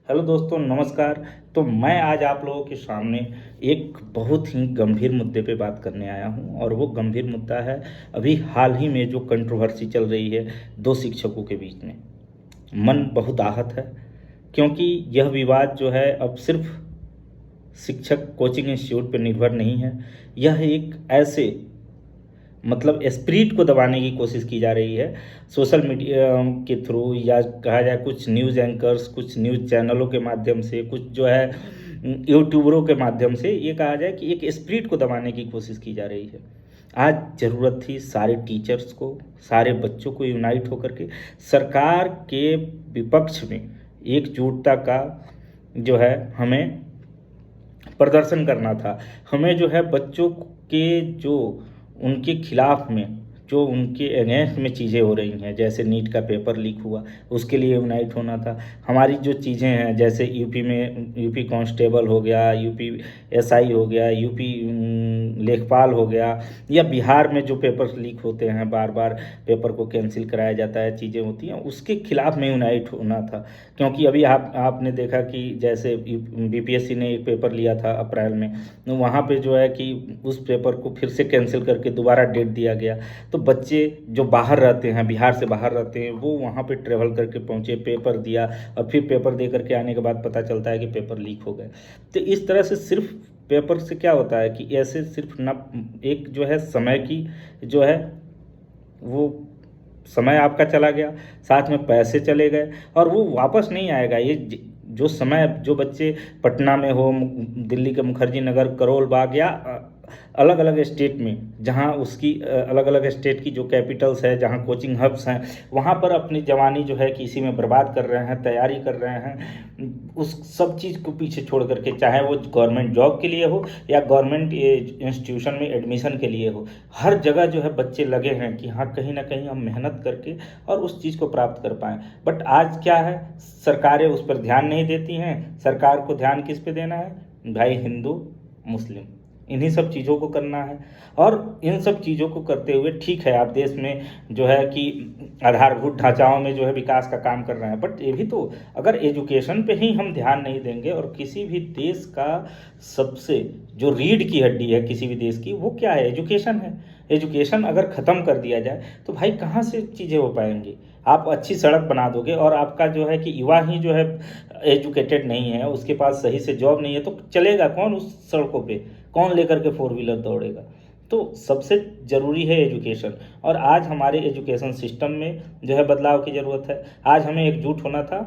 Hello दोस्तों, नमस्कार। तो मैं आज आप लोगों के सामने एक बहुत ही गंभीर मुद्दे पे बात करने आया हूँ और वो गंभीर मुद्दा है अभी हाल ही में जो कंट्रोवर्सी चल रही है दो शिक्षकों के बीच में। मन बहुत आहत है क्योंकि यह विवाद जो है अब सिर्फ शिक्षक कोचिंग इंस्टीट्यूट पर निर्भर नहीं है। यह एक ऐसे स्पिरिट को दबाने की कोशिश की जा रही है सोशल मीडिया के थ्रू, या कहा जाए कुछ न्यूज़ एंकर्स, कुछ न्यूज़ चैनलों के माध्यम से, कुछ जो है यूट्यूबरों के माध्यम से। ये कहा जाए कि एक स्पिरिट को दबाने की कोशिश की जा रही है। आज ज़रूरत थी सारे टीचर्स को, सारे बच्चों को यूनाइट होकर के सरकार के विपक्ष में एकजुटता का जो है हमें प्रदर्शन करना था। हमें जो है बच्चों के जो उनके खिलाफ में, जो उनके अगेंस्ट में चीज़ें हो रही हैं, जैसे नीट का पेपर लीक हुआ, उसके लिए यूनाइट होना था। हमारी जो चीज़ें हैं, जैसे यूपी में यूपी कांस्टेबल हो गया, यूपी एसआई हो गया, यूपी लेखपाल हो गया, या बिहार में जो पेपर लीक होते हैं, बार बार पेपर को कैंसिल कराया जाता है, चीज़ें होती हैं, उसके खिलाफ में यूनाइट होना था। क्योंकि अभी आपने देखा कि जैसे बीपीएससी ने एक पेपर लिया था अप्रैल में, तो वहाँ पे जो है कि उस पेपर को फिर से कैंसिल करके दोबारा डेट दिया गया। तो बच्चे जो बाहर रहते हैं, बिहार से बाहर रहते हैं, वो वहाँ पे ट्रेवल करके पहुँचे, पेपर दिया, और फिर पेपर दे करके आने के बाद पता चलता है कि पेपर लीक हो गए। तो इस तरह से सिर्फ पेपर से क्या होता है कि ऐसे सिर्फ ना एक जो है समय की जो है वो समय आपका चला गया, साथ में पैसे चले गए और वो वापस नहीं आएगा। ये जो समय जो बच्चे पटना में हो, दिल्ली के मुखर्जी नगर, करोल बाग, या अलग अलग स्टेट में, जहाँ उसकी अलग अलग स्टेट की जो कैपिटल्स है, जहाँ कोचिंग हब्स हैं, वहाँ पर अपनी जवानी जो है कि इसी में बर्बाद कर रहे हैं, तैयारी कर रहे हैं, उस सब चीज़ को पीछे छोड़ करके, चाहे वो गवर्नमेंट जॉब के लिए हो या गवर्नमेंट इंस्टीट्यूशन में एडमिशन के लिए हो, हर जगह जो है बच्चे लगे हैं कि हाँ कहीं ना कहीं हम मेहनत करके और उस चीज़ को प्राप्त कर पाएँ। बट आज क्या है, सरकारें उस पर ध्यान नहीं देती हैं। सरकार को ध्यान किस पे देना है भाई? हिंदू, मुस्लिम, इन्हीं सब चीज़ों को करना है। और इन सब चीज़ों को करते हुए ठीक है, आप देश में जो है कि आधारभूत ढांचाओं में जो है विकास का काम कर रहे हैं, बट ये भी तो, अगर एजुकेशन पे ही हम ध्यान नहीं देंगे, और किसी भी देश का सबसे जो रीढ़ की हड्डी है किसी भी देश की, वो क्या है? एजुकेशन है। एजुकेशन अगर ख़त्म कर दिया जाए तो भाई कहाँ से चीज़ें हो पाएंगी? आप अच्छी सड़क बना दोगे और आपका जो है कि युवा ही जो है एजुकेटेड नहीं है, उसके पास सही से जॉब नहीं है, तो चलेगा कौन उस सड़कों पे? कौन लेकर के फोर व्हीलर दौड़ेगा? तो सबसे ज़रूरी है एजुकेशन, और आज हमारे एजुकेशन सिस्टम में जो है बदलाव की ज़रूरत है। आज हमें एकजुट होना था।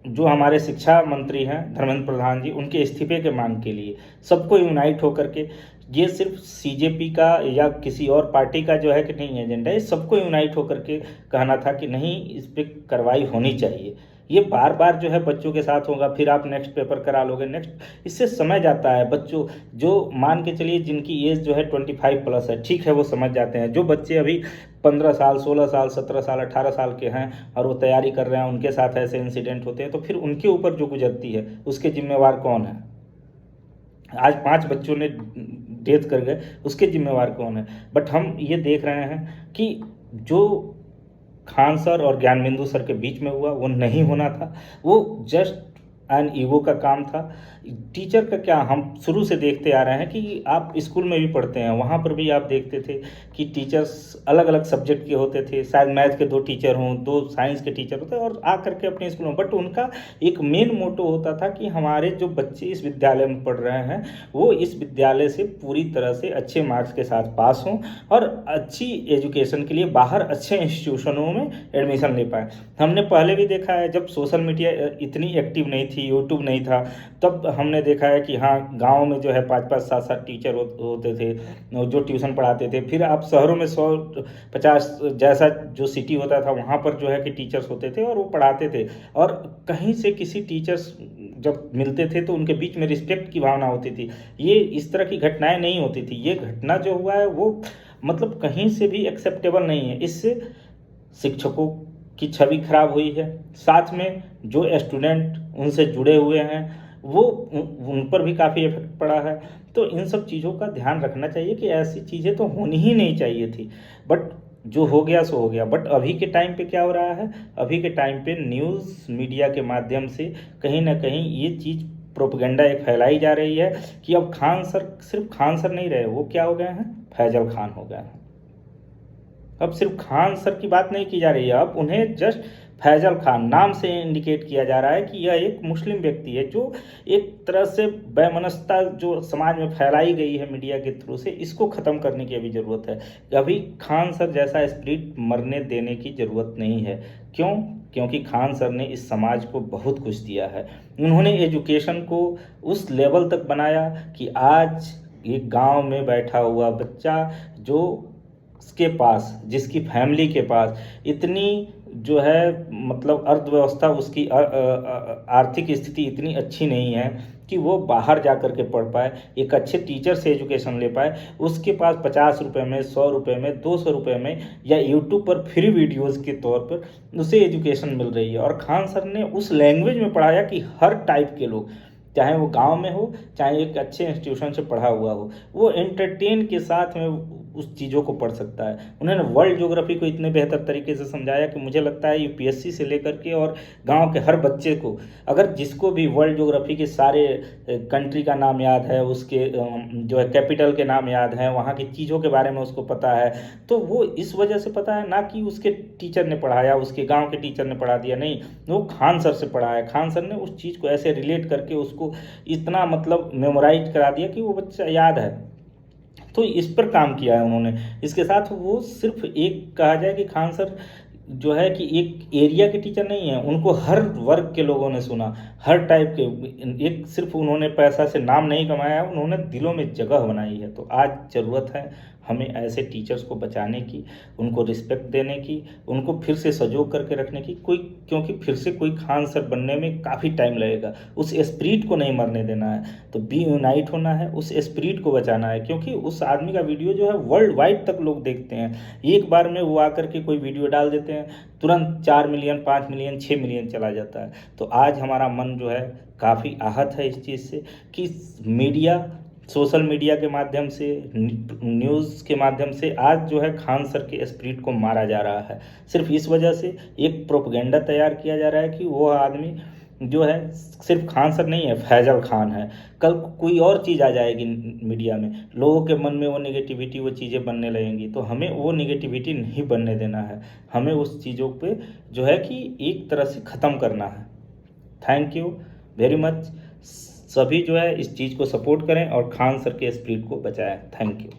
जो हमारे शिक्षा मंत्री हैं धर्मेंद्र प्रधान जी, उनके इस्तीफे के मांग के लिए सबको यूनाइट होकर के, ये सिर्फ सीजेपी का या किसी और पार्टी का जो है कि नहीं एजेंडा है, सबको यूनाइट होकर के कहना था कि नहीं, इस पर कार्रवाई होनी चाहिए। ये बार बार जो है बच्चों के साथ होगा, फिर आप नेक्स्ट पेपर करा लोगे, नेक्स्ट, इससे समय जाता है। बच्चों जो मान के चलिए जिनकी एज जो है 25+ है, ठीक है, वो समझ जाते हैं। जो बच्चे अभी 15 साल, 16 साल, 17 साल, 18 साल के हैं और वो तैयारी कर रहे हैं, उनके साथ ऐसे इंसिडेंट होते हैं, तो फिर उनके ऊपर जो गुजरती है उसके जिम्मेवार कौन है? आज 5 बच्चों ने डेथ कर गए, उसके जिम्मेवार कौन है? बट हम ये देख रहे हैं कि जो खान सर और ज्ञानबिंदु सर के बीच में हुआ वो नहीं होना था। वो जस्ट एन ईगो का काम था। टीचर का क्या, हम शुरू से देखते आ रहे हैं कि आप स्कूल में भी पढ़ते हैं, वहाँ पर भी आप देखते थे कि टीचर्स अलग अलग सब्जेक्ट के होते थे। शायद मैथ के 2 टीचर हों, 2 साइंस के टीचर होते, और आ करके अपने स्कूल में, बट उनका एक मेन मोटो होता था कि हमारे जो बच्चे इस विद्यालय में पढ़ रहे हैं वो इस विद्यालय से पूरी तरह से अच्छे मार्क्स के साथ पास हों और अच्छी एजुकेशन के लिए बाहर अच्छे इंस्टीट्यूशनों में एडमिशन ले पाएँ। हमने पहले भी देखा है, जब सोशल मीडिया इतनी एक्टिव नहीं थी, यूट्यूब नहीं था, तब हमने देखा है कि हाँ गांव में जो है 5-5, 7-7 टीचर होते थे जो ट्यूशन पढ़ाते थे। फिर आप शहरों में 100-50 जैसा जो सिटी होता था वहाँ पर जो है कि टीचर्स होते थे और वो पढ़ाते थे, और कहीं से किसी टीचर्स जब मिलते थे तो उनके बीच में रिस्पेक्ट की भावना होती थी। ये इस तरह की घटनाएं नहीं होती थी। ये घटना जो हुआ है वो कहीं से भी एक्सेप्टेबल नहीं है। इससे शिक्षकों की छवि खराब हुई है, साथ में जो स्टूडेंट उनसे जुड़े हुए हैं वो उन पर भी काफ़ी इफेक्ट पड़ा है। तो इन सब चीज़ों का ध्यान रखना चाहिए कि ऐसी चीज़ें तो होनी ही नहीं चाहिए थी। बट जो हो गया सो हो गया। बट अभी के टाइम पे क्या हो रहा है, अभी के टाइम पे न्यूज़ मीडिया के माध्यम से कहीं ना कहीं ये चीज़ प्रोपेगेंडा एक फैलाई जा रही है कि अब खान सर सिर्फ खान सर नहीं रहे, वो क्या हो गए हैं, फैजल खान हो गए हैं। अब सिर्फ खान सर की बात नहीं की जा रही है, अब उन्हें जस्ट फैजल खान नाम से इंडिकेट किया जा रहा है कि यह एक मुस्लिम व्यक्ति है, जो एक तरह से वैमनस्यता जो समाज में फैलाई गई है मीडिया के थ्रू से, इसको ख़त्म करने की अभी ज़रूरत है। अभी खान सर जैसा स्पिरिट मरने देने की ज़रूरत नहीं है। क्यों? क्योंकि खान सर ने इस समाज को बहुत कुछ दिया है। उन्होंने एजुकेशन को उस लेवल तक बनाया कि आज एक गांव में बैठा हुआ बच्चा जो उसके पास, जिसकी फैमिली के पास इतनी जो है मतलब अर्थव्यवस्था, उसकी आर्थिक स्थिति इतनी अच्छी नहीं है कि वो बाहर जा कर के पढ़ पाए, एक अच्छे टीचर से एजुकेशन ले पाए, उसके पास 50 रुपये में, 100 रुपये में, 200 रुपये में या यूट्यूब पर फ्री वीडियोज़ के तौर पर उसे एजुकेशन मिल रही है। और खान सर ने उस लैंग्वेज में पढ़ाया कि हर टाइप के लोग, चाहे वो गांव में हो चाहे एक अच्छे इंस्टीट्यूशन से पढ़ा हुआ हो, वो एंटरटेन के साथ में उस चीज़ों को पढ़ सकता है। उन्होंने वर्ल्ड ज्योग्राफी को इतने बेहतर तरीके से समझाया कि मुझे लगता है यूपीएससी से लेकर के और गांव के हर बच्चे को, अगर जिसको भी वर्ल्ड ज्योग्राफी के सारे कंट्री का नाम याद है, उसके जो है कैपिटल के नाम याद हैं, वहाँ की चीज़ों के बारे में उसको पता है, तो वो इस वजह से पता है ना कि उसके टीचर ने पढ़ाया, उसके गाँव के टीचर ने पढ़ा दिया, नहीं, वो खान सर से पढ़ा है। खान सर ने उस चीज़ को ऐसे रिलेट करके उसको इतना मतलब मेमोराइज करा दिया कि वो बच्चा याद है। तो इस पर काम किया है उन्होंने। इसके साथ वो सिर्फ एक कहा जाए कि खान सर जो है कि एक एरिया के टीचर नहीं है, उनको हर वर्ग के लोगों ने सुना, हर टाइप के। एक सिर्फ उन्होंने पैसा से नाम नहीं कमाया, उन्होंने दिलों में जगह बनाई है। तो आज ज़रूरत है हमें ऐसे टीचर्स को बचाने की, उनको रिस्पेक्ट देने की, उनको फिर से सजो करके रखने की। क्योंकि फिर से कोई खान सर बनने में काफ़ी टाइम लगेगा। उस स्पिरिट को नहीं मरने देना है, तो बी यूनाइट होना है, उस स्पिरिट को बचाना है। क्योंकि उस आदमी का वीडियो जो है वर्ल्ड वाइड तक लोग देखते हैं। एक बार में वो आकर के कोई वीडियो डाल देते हैं, तुरंत 4 मिलियन, 5 मिलियन, 6 मिलियन चला जाता है। तो आज हमारा मन जो है काफ़ी आहत है इस चीज़ से कि मीडिया, सोशल मीडिया के माध्यम से, न्यूज़ के माध्यम से आज जो है खान सर के स्पिरिट को मारा जा रहा है। सिर्फ इस वजह से एक प्रोपेगेंडा तैयार किया जा रहा है कि वो आदमी जो है सिर्फ खान सर नहीं है, फैजल खान है। कल कोई और चीज़ आ जाएगी मीडिया में, लोगों के मन में वो नेगेटिविटी, वो चीज़ें बनने लगेंगी। तो हमें वो नेगेटिविटी नहीं बनने देना है, हमें उस चीज़ों पे जो है कि एक तरह से ख़त्म करना है। Thank you very much. सभी जो है इस चीज़ को सपोर्ट करें और खान सर के स्पिरिट को बचाएं। Thank you.